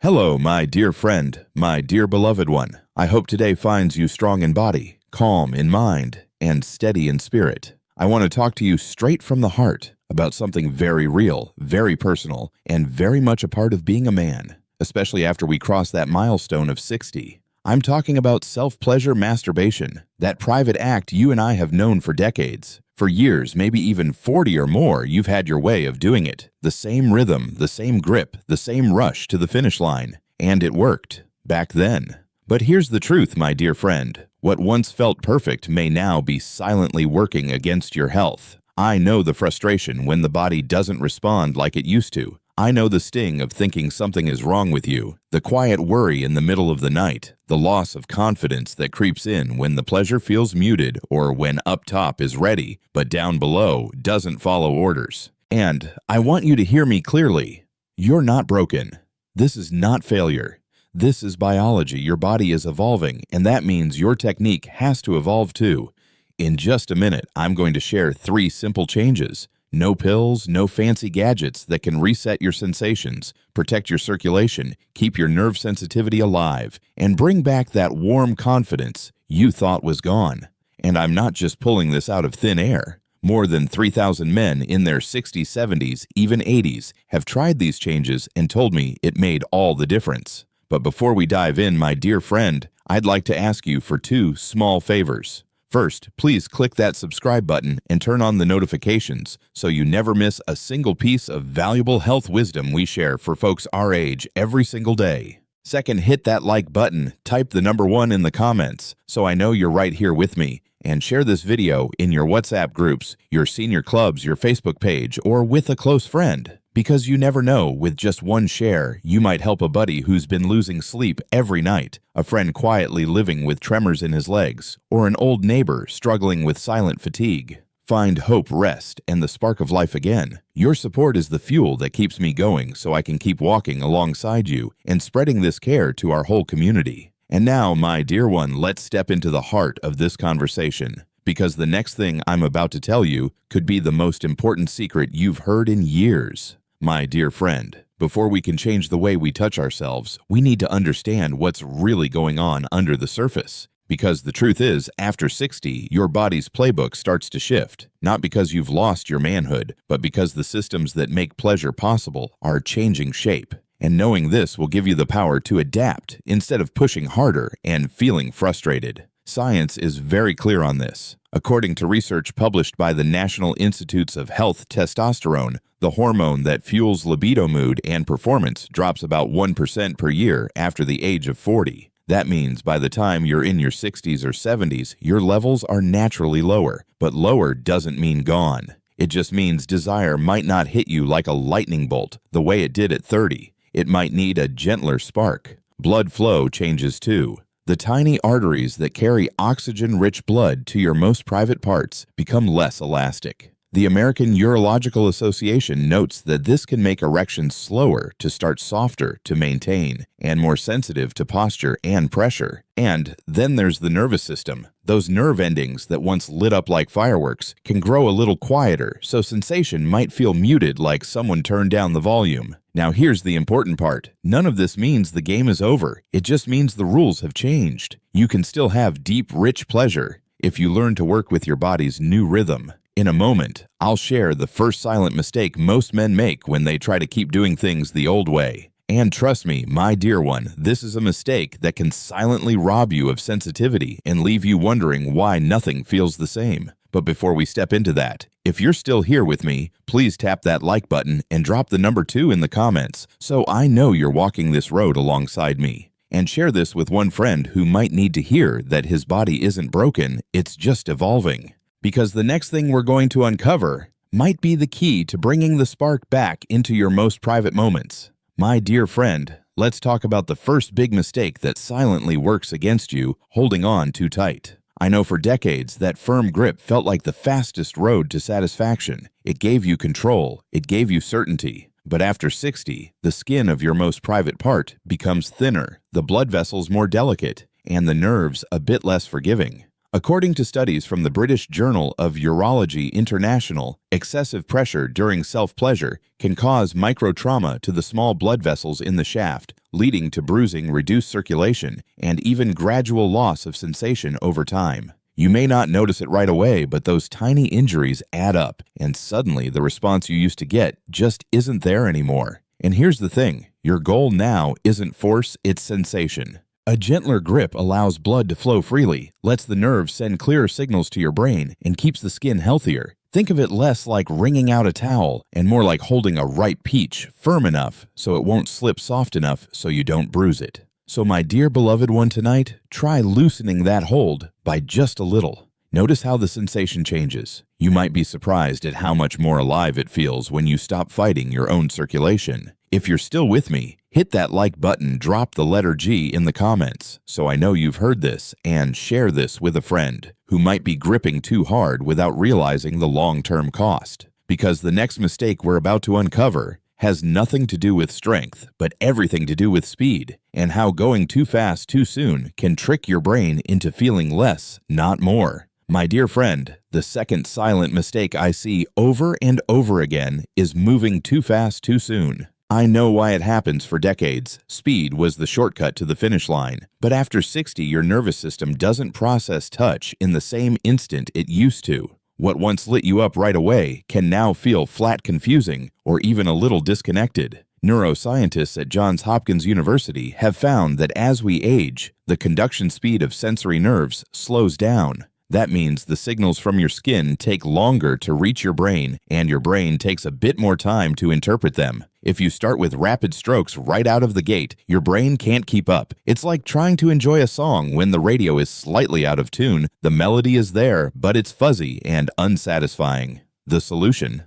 Hello, my dear friend, my dear beloved one. I hope today finds you strong in body, calm in mind, and steady in spirit. I want to talk to you straight from the heart about something very real, very personal, and very much a part of being a man, especially after we cross that milestone of 60. I'm talking about self-pleasure masturbation, that private act you and I have known for decades. For years, maybe even 40 or more, you've had your way of doing it. The same rhythm, the same grip, the same rush to the finish line. And it worked. Back then. But here's the truth, my dear friend. What once felt perfect may now be silently working against your health. I know the frustration when the body doesn't respond like it used to. I know the sting of thinking something is wrong with you, the quiet worry in the middle of the night, the loss of confidence that creeps in when the pleasure feels muted or when up top is ready, but down below doesn't follow orders. And I want you to hear me clearly. You're not broken. This is not failure. This is biology. Your body is evolving, and that means your technique has to evolve too. In just a minute, I'm going to share 3 simple changes. No pills, no fancy gadgets that can reset your sensations, protect your circulation, keep your nerve sensitivity alive, and bring back that warm confidence you thought was gone. And I'm not just pulling this out of thin air. More than 3,000 men in their 60s, 70s, even 80s have tried these changes and told me it made all the difference. But before we dive in, my dear friend, I'd like to ask you for 2 small favors. First, please click that subscribe button and turn on the notifications so you never miss a single piece of valuable health wisdom we share for folks our age every single day. Second, hit that like button, type the number 1 in the comments so I know you're right here with me, and share this video in your WhatsApp groups, your senior clubs, your Facebook page, or with a close friend. Because you never know, with just 1 share, you might help a buddy who's been losing sleep every night, a friend quietly living with tremors in his legs, or an old neighbor struggling with silent fatigue. Find hope, rest, and the spark of life again. Your support is the fuel that keeps me going so I can keep walking alongside you and spreading this care to our whole community. And now, my dear one, let's step into the heart of this conversation. Because the next thing I'm about to tell you could be the most important secret you've heard in years. My dear friend, before we can change the way we touch ourselves, we need to understand what's really going on under the surface. Because the truth is, after 60, your body's playbook starts to shift. Not because you've lost your manhood, but because the systems that make pleasure possible are changing shape. And knowing this will give you the power to adapt instead of pushing harder and feeling frustrated. Science is very clear on this. According to research published by the National Institutes of Health, testosterone, the hormone that fuels libido, mood, and performance, drops about 1% per year after the age of 40. That means by the time you're in your 60s or 70s, your levels are naturally lower. But lower doesn't mean gone. It just means desire might not hit you like a lightning bolt the way it did at 30. It might need a gentler spark. Blood flow changes too. The tiny arteries that carry oxygen-rich blood to your most private parts become less elastic. The American Urological Association notes that this can make erections slower to start, softer to maintain, and more sensitive to posture and pressure. And then there's the nervous system. Those nerve endings that once lit up like fireworks can grow a little quieter, so sensation might feel muted, like someone turned down the volume. Now here's the important part. None of this means the game is over. It just means the rules have changed. You can still have deep, rich pleasure if you learn to work with your body's new rhythm. In a moment, I'll share the first silent mistake most men make when they try to keep doing things the old way. And trust me, my dear one, this is a mistake that can silently rob you of sensitivity and leave you wondering why nothing feels the same. But before we step into that, if you're still here with me, please tap that like button and drop the number 2 in the comments so I know you're walking this road alongside me. And share this with one friend who might need to hear that his body isn't broken, it's just evolving. Because the next thing we're going to uncover might be the key to bringing the spark back into your most private moments. My dear friend, let's talk about the first big mistake that silently works against you, holding on too tight. I know for decades that firm grip felt like the fastest road to satisfaction. It gave you control, it gave you certainty. But after 60, the skin of your most private part becomes thinner, the blood vessels more delicate, and the nerves a bit less forgiving. According to studies from the British Journal of Urology International, excessive pressure during self-pleasure can cause microtrauma to the small blood vessels in the shaft, leading to bruising, reduced circulation, and even gradual loss of sensation over time. You may not notice it right away, but those tiny injuries add up, and suddenly the response you used to get just isn't there anymore. And here's the thing, your goal now isn't force, it's sensation. A gentler grip allows blood to flow freely, lets the nerves send clearer signals to your brain, and keeps the skin healthier. Think of it less like wringing out a towel and more like holding a ripe peach, firm enough so it won't slip, soft enough so you don't bruise it. So my dear beloved one tonight, try loosening that hold by just a little. Notice how the sensation changes. You might be surprised at how much more alive it feels when you stop fighting your own circulation. If you're still with me, hit that like button, drop the letter G in the comments so I know you've heard this, and share this with a friend who might be gripping too hard without realizing the long-term cost. Because the next mistake we're about to uncover has nothing to do with strength, but everything to do with speed, and how going too fast too soon can trick your brain into feeling less, not more. My dear friend, the second silent mistake I see over and over again is moving too fast too soon. I know why it happens for decades. Speed was the shortcut to the finish line. But after 60, your nervous system doesn't process touch in the same instant it used to. What once lit you up right away can now feel flat confusing or even a little disconnected. Neuroscientists at Johns Hopkins University have found that as we age, the conduction speed of sensory nerves slows down. That means the signals from your skin take longer to reach your brain, and your brain takes a bit more time to interpret them. If you start with rapid strokes right out of the gate, your brain can't keep up. It's like trying to enjoy a song when the radio is slightly out of tune. The melody is there, but it's fuzzy and unsatisfying. The solution?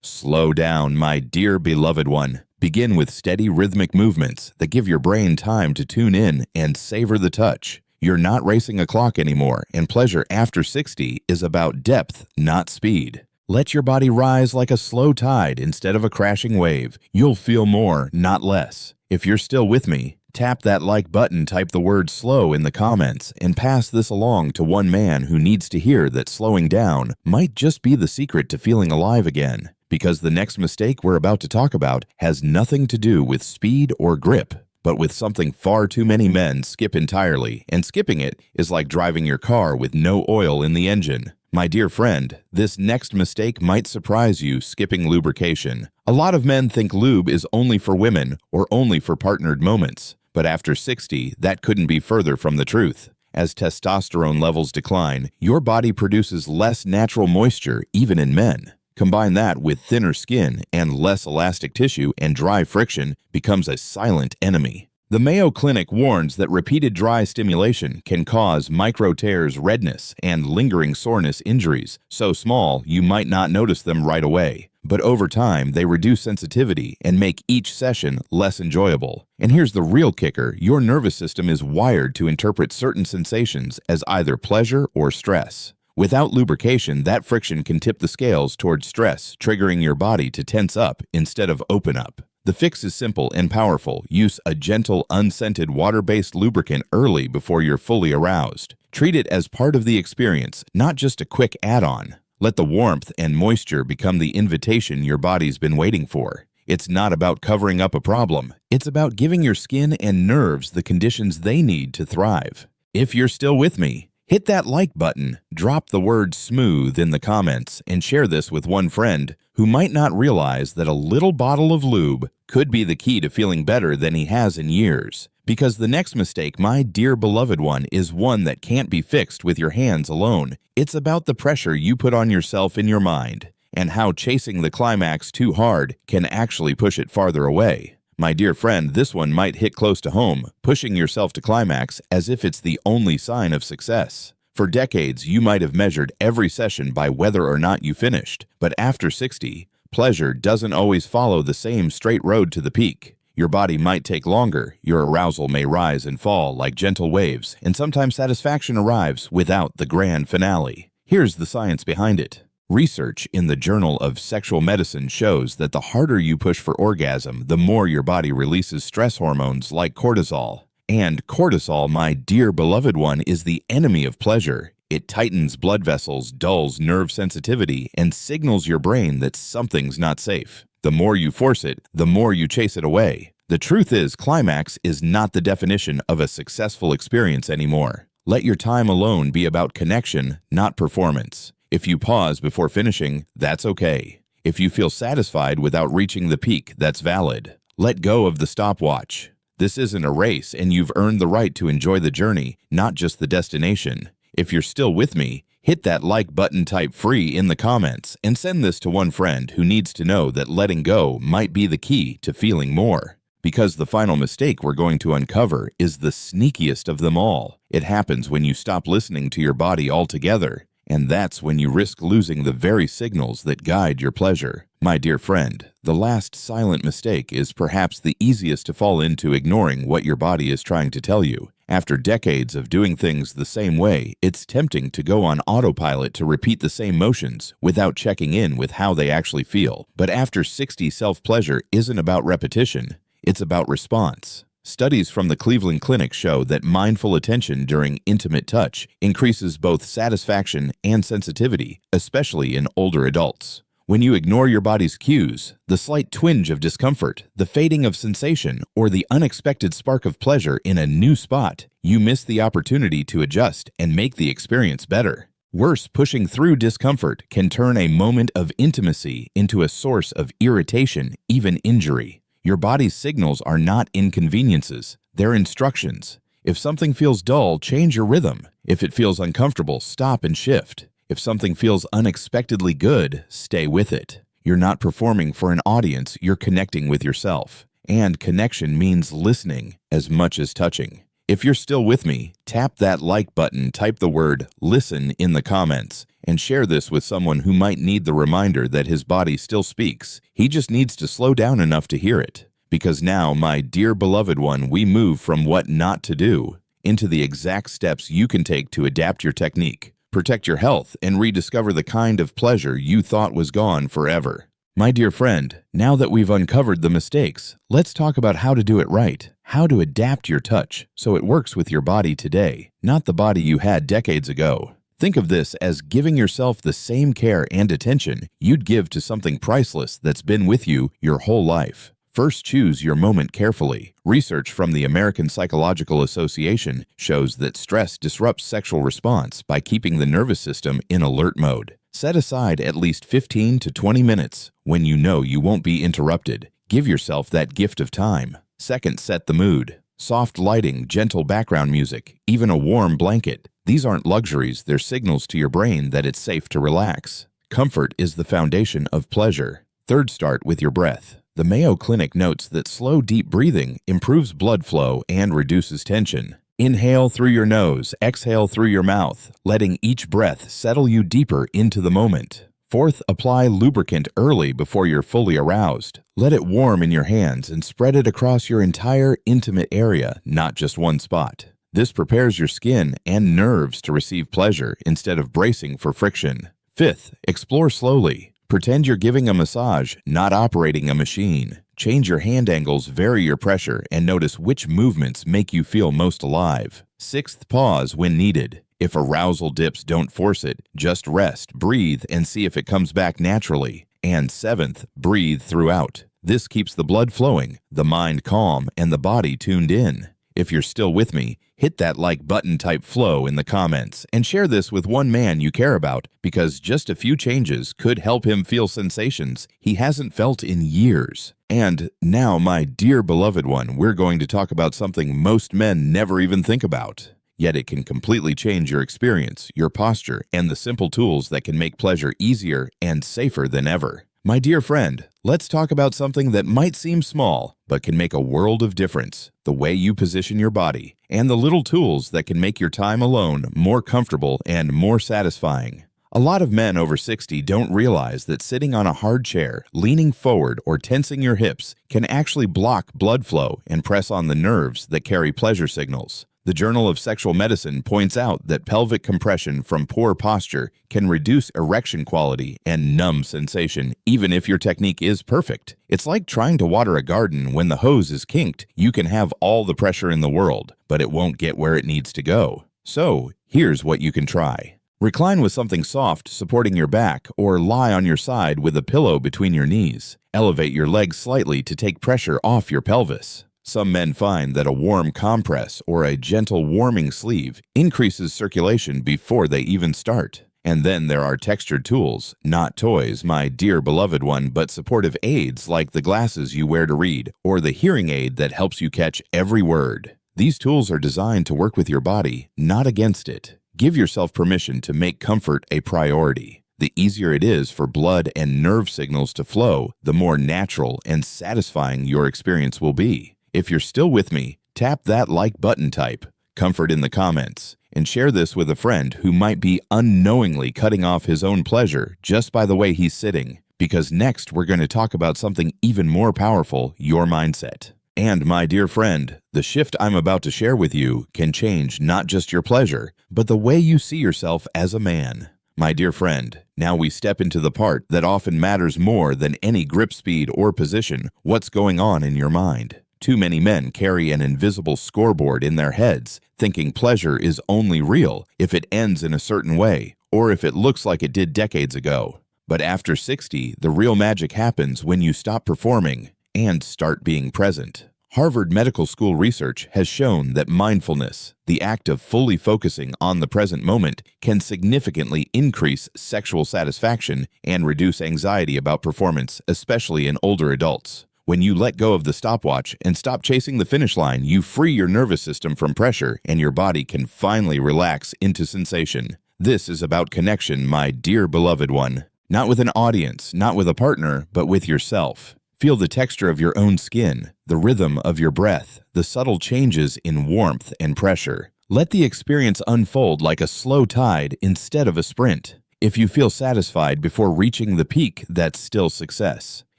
Slow down, my dear beloved one. Begin with steady rhythmic movements that give your brain time to tune in and savor the touch. You're not racing a clock anymore, and pleasure after 60 is about depth, not speed. Let your body rise like a slow tide instead of a crashing wave. You'll feel more, not less. If you're still with me, tap that like button, type the word slow in the comments, and pass this along to one man who needs to hear that slowing down might just be the secret to feeling alive again. Because the next mistake we're about to talk about has nothing to do with speed or grip, but with something far too many men skip entirely, and skipping it is like driving your car with no oil in the engine. My dear friend, this next mistake might surprise you, skipping lubrication. A lot of men think lube is only for women or only for partnered moments, but after 60, that couldn't be further from the truth. As testosterone levels decline, your body produces less natural moisture even in men. Combine that with thinner skin and less elastic tissue, and dry friction becomes a silent enemy. The Mayo Clinic warns that repeated dry stimulation can cause micro tears, redness, and lingering soreness injuries, so small you might not notice them right away. But over time, they reduce sensitivity and make each session less enjoyable. And here's the real kicker, your nervous system is wired to interpret certain sensations as either pleasure or stress. Without lubrication, that friction can tip the scales towards stress, triggering your body to tense up instead of open up. The fix is simple and powerful. Use a gentle, unscented, water-based lubricant early before you're fully aroused. Treat it as part of the experience, not just a quick add-on. Let the warmth and moisture become the invitation your body's been waiting for. It's not about covering up a problem. It's about giving your skin and nerves the conditions they need to thrive. If you're still with me, hit that like button, drop the word smooth in the comments, and share this with one friend who might not realize that a little bottle of lube could be the key to feeling better than he has in years. Because the next mistake, my dear beloved one, is one that can't be fixed with your hands alone. It's about the pressure you put on yourself in your mind, and how chasing the climax too hard can actually push it farther away. My dear friend, this one might hit close to home, pushing yourself to climax as if it's the only sign of success. For decades, you might have measured every session by whether or not you finished, but after 60, pleasure doesn't always follow the same straight road to the peak. Your body might take longer, your arousal may rise and fall like gentle waves, and sometimes satisfaction arrives without the grand finale. Here's the science behind it. Research in the Journal of Sexual Medicine shows that the harder you push for orgasm, the more your body releases stress hormones like cortisol. And cortisol, my dear beloved one, is the enemy of pleasure. It tightens blood vessels, dulls nerve sensitivity, and signals your brain that something's not safe. The more you force it, the more you chase it away. The truth is, climax is not the definition of a successful experience anymore. Let your time alone be about connection, not performance. If you pause before finishing, that's okay. If you feel satisfied without reaching the peak, that's valid. Let go of the stopwatch. This isn't a race, and you've earned the right to enjoy the journey, not just the destination. If you're still with me, hit that like button, type free in the comments, and send this to one friend who needs to know that letting go might be the key to feeling more. Because the final mistake we're going to uncover is the sneakiest of them all. It happens when you stop listening to your body altogether, and that's when you risk losing the very signals that guide your pleasure. My dear friend, the last silent mistake is perhaps the easiest to fall into, ignoring what your body is trying to tell you. After decades of doing things the same way, it's tempting to go on autopilot to repeat the same motions without checking in with how they actually feel. But after 60, self-pleasure isn't about repetition, it's about response. Studies from the Cleveland Clinic show that mindful attention during intimate touch increases both satisfaction and sensitivity, especially in older adults. When you ignore your body's cues, the slight twinge of discomfort, the fading of sensation, or the unexpected spark of pleasure in a new spot, you miss the opportunity to adjust and make the experience better. Worse, pushing through discomfort can turn a moment of intimacy into a source of irritation, even injury. Your body's signals are not inconveniences, they're instructions. If something feels dull, change your rhythm. If it feels uncomfortable, stop and shift. If something feels unexpectedly good, stay with it. You're not performing for an audience, you're connecting with yourself. And connection means listening as much as touching. If you're still with me, tap that like button, type the word "listen" in the comments, and share this with someone who might need the reminder that his body still speaks. He just needs to slow down enough to hear it. Because now, my dear beloved one, we move from what not to do into the exact steps you can take to adapt your technique, protect your health, and rediscover the kind of pleasure you thought was gone forever. My dear friend, now that we've uncovered the mistakes, let's talk about how to do it right, how to adapt your touch so it works with your body today, not the body you had decades ago. Think of this as giving yourself the same care and attention you'd give to something priceless that's been with you your whole life. First, choose your moment carefully. Research from the American Psychological Association shows that stress disrupts sexual response by keeping the nervous system in alert mode. Set aside at least 15 to 20 minutes when you know you won't be interrupted. Give yourself that gift of time. Second, set the mood. Soft lighting, gentle background music, even a warm blanket. These aren't luxuries, they're signals to your brain that it's safe to relax. Comfort is the foundation of pleasure. Third, start with your breath. The Mayo Clinic notes that slow, deep breathing improves blood flow and reduces tension. Inhale through your nose, exhale through your mouth, letting each breath settle you deeper into the moment. Fourth, apply lubricant early before you're fully aroused. Let it warm in your hands and spread it across your entire intimate area, not just one spot. This prepares your skin and nerves to receive pleasure instead of bracing for friction. Fifth, explore slowly. Pretend you're giving a massage, not operating a machine. Change your hand angles, vary your pressure, and notice which movements make you feel most alive. Sixth, pause when needed. If arousal dips, don't force it. Just rest, breathe, and see if it comes back naturally. And seventh, breathe throughout. This keeps the blood flowing, the mind calm, and the body tuned in. If you're still with me, hit that like button, type flow in the comments, and share this with one man you care about, because just a few changes could help him feel sensations he hasn't felt in years. And now, my dear beloved one, we're going to talk about something most men never even think about. Yet it can completely change your experience, your posture, and the simple tools that can make pleasure easier and safer than ever. My dear friend, let's talk about something that might seem small, but can make a world of difference: the way you position your body, and the little tools that can make your time alone more comfortable and more satisfying. A lot of men over 60 don't realize that sitting on a hard chair, leaning forward, or tensing your hips can actually block blood flow and press on the nerves that carry pleasure signals. The Journal of Sexual Medicine points out that pelvic compression from poor posture can reduce erection quality and numb sensation, even if your technique is perfect. It's like trying to water a garden when the hose is kinked. You can have all the pressure in the world, but it won't get where it needs to go. So, here's what you can try. Recline with something soft supporting your back, or lie on your side with a pillow between your knees. Elevate your legs slightly to take pressure off your pelvis. Some men find that a warm compress or a gentle warming sleeve increases circulation before they even start. And then there are textured tools, not toys, my dear beloved one, but supportive aids like the glasses you wear to read or the hearing aid that helps you catch every word. These tools are designed to work with your body, not against it. Give yourself permission to make comfort a priority. The easier it is for blood and nerve signals to flow, the more natural and satisfying your experience will be. If you're still with me, tap that like button, type comfort in the comments, and share this with a friend who might be unknowingly cutting off his own pleasure just by the way he's sitting. Because next we're going to talk about something even more powerful, your mindset. And my dear friend, the shift I'm about to share with you can change not just your pleasure, but the way you see yourself as a man. My dear friend, now we step into the part that often matters more than any grip speed or position, what's going on in your mind. Too many men carry an invisible scoreboard in their heads, thinking pleasure is only real if it ends in a certain way, or if it looks like it did decades ago. But after 60, the real magic happens when you stop performing and start being present. Harvard Medical School research has shown that mindfulness, the act of fully focusing on the present moment, can significantly increase sexual satisfaction and reduce anxiety about performance, especially in older adults. When you let go of the stopwatch and stop chasing the finish line, you free your nervous system from pressure and your body can finally relax into sensation. This is about connection, my dear beloved one. Not with an audience, not with a partner, but with yourself. Feel the texture of your own skin, the rhythm of your breath, the subtle changes in warmth and pressure. Let the experience unfold like a slow tide instead of a sprint. If you feel satisfied before reaching the peak, that's still success.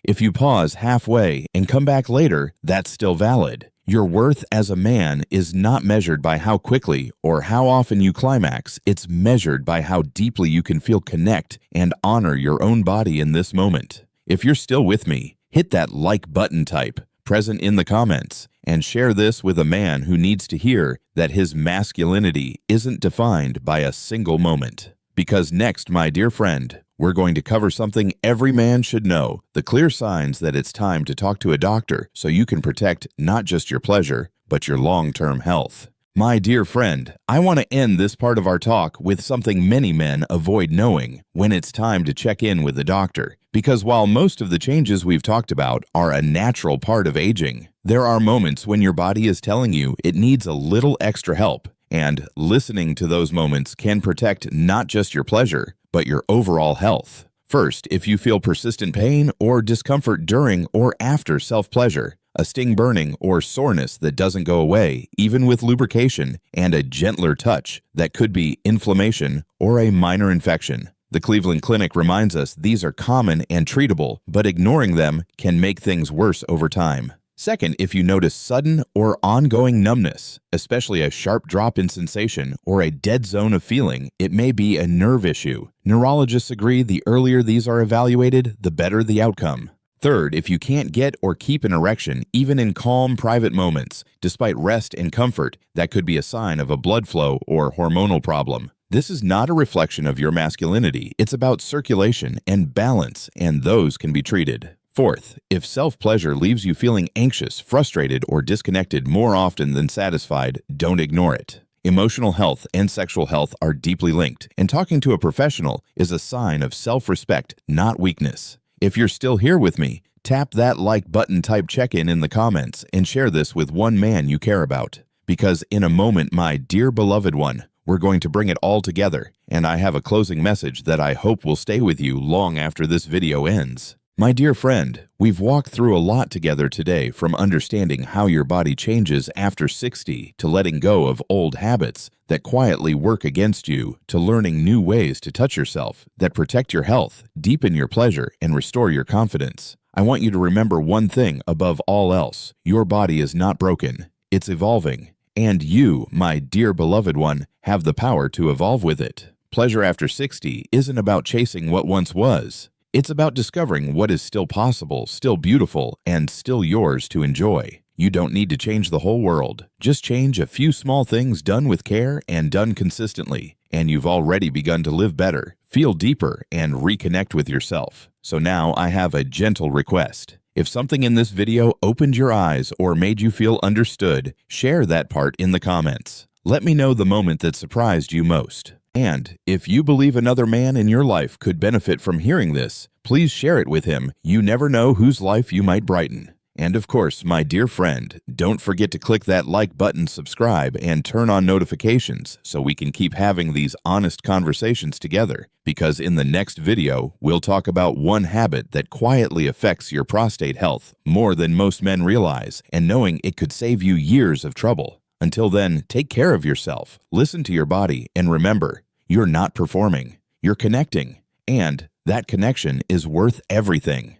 If you pause halfway and come back later, that's still valid. Your worth as a man is not measured by how quickly or how often you climax. It's measured by how deeply you can feel connect and honor your own body in this moment. If you're still with me, hit that like button, type present in the comments, and share this with a man who needs to hear that his masculinity isn't defined by a single moment. Because next, my dear friend, we're going to cover something every man should know, the clear signs that it's time to talk to a doctor so you can protect not just your pleasure, but your long-term health. My dear friend, I want to end this part of our talk with something many men avoid knowing when it's time to check in with the doctor. Because while most of the changes we've talked about are a natural part of aging, there are moments when your body is telling you it needs a little extra help. And listening to those moments can protect not just your pleasure, but your overall health. First, if you feel persistent pain or discomfort during or after self-pleasure, a sting burning or soreness that doesn't go away, even with lubrication, and a gentler touch that could be inflammation or a minor infection. The Cleveland Clinic reminds us these are common and treatable, but ignoring them can make things worse over time. Second, if you notice sudden or ongoing numbness, especially a sharp drop in sensation or a dead zone of feeling, it may be a nerve issue. Neurologists agree the earlier these are evaluated, the better the outcome. Third, if you can't get or keep an erection, even in calm, private moments, despite rest and comfort, that could be a sign of a blood flow or hormonal problem. This is not a reflection of your masculinity. It's about circulation and balance, and those can be treated. Fourth, if self-pleasure leaves you feeling anxious, frustrated, or disconnected more often than satisfied, don't ignore it. Emotional health and sexual health are deeply linked, and talking to a professional is a sign of self-respect, not weakness. If you're still here with me, tap that like button, type check-in in the comments, and share this with one man you care about. Because in a moment, my dear beloved one, we're going to bring it all together, and I have a closing message that I hope will stay with you long after this video ends. My dear friend, we've walked through a lot together today, from understanding how your body changes after 60 to letting go of old habits that quietly work against you, to learning new ways to touch yourself that protect your health, deepen your pleasure, and restore your confidence. I want you to remember one thing above all else. Your body is not broken. It's evolving. And you, my dear beloved one, have the power to evolve with it. Pleasure after 60 isn't about chasing what once was. It's about discovering what is still possible, still beautiful, and still yours to enjoy. You don't need to change the whole world. Just change a few small things done with care and done consistently, and you've already begun to live better, feel deeper, and reconnect with yourself. So now I have a gentle request. If something in this video opened your eyes or made you feel understood, share that part in the comments. Let me know the moment that surprised you most. And if you believe another man in your life could benefit from hearing this, please share it with him. You never know whose life you might brighten. And of course, my dear friend, don't forget to click that like button, subscribe, and turn on notifications so we can keep having these honest conversations together. Because in the next video, we'll talk about one habit that quietly affects your prostate health more than most men realize, and knowing it could save you years of trouble. Until then, take care of yourself, listen to your body, and remember, you're not performing, you're connecting, and that connection is worth everything.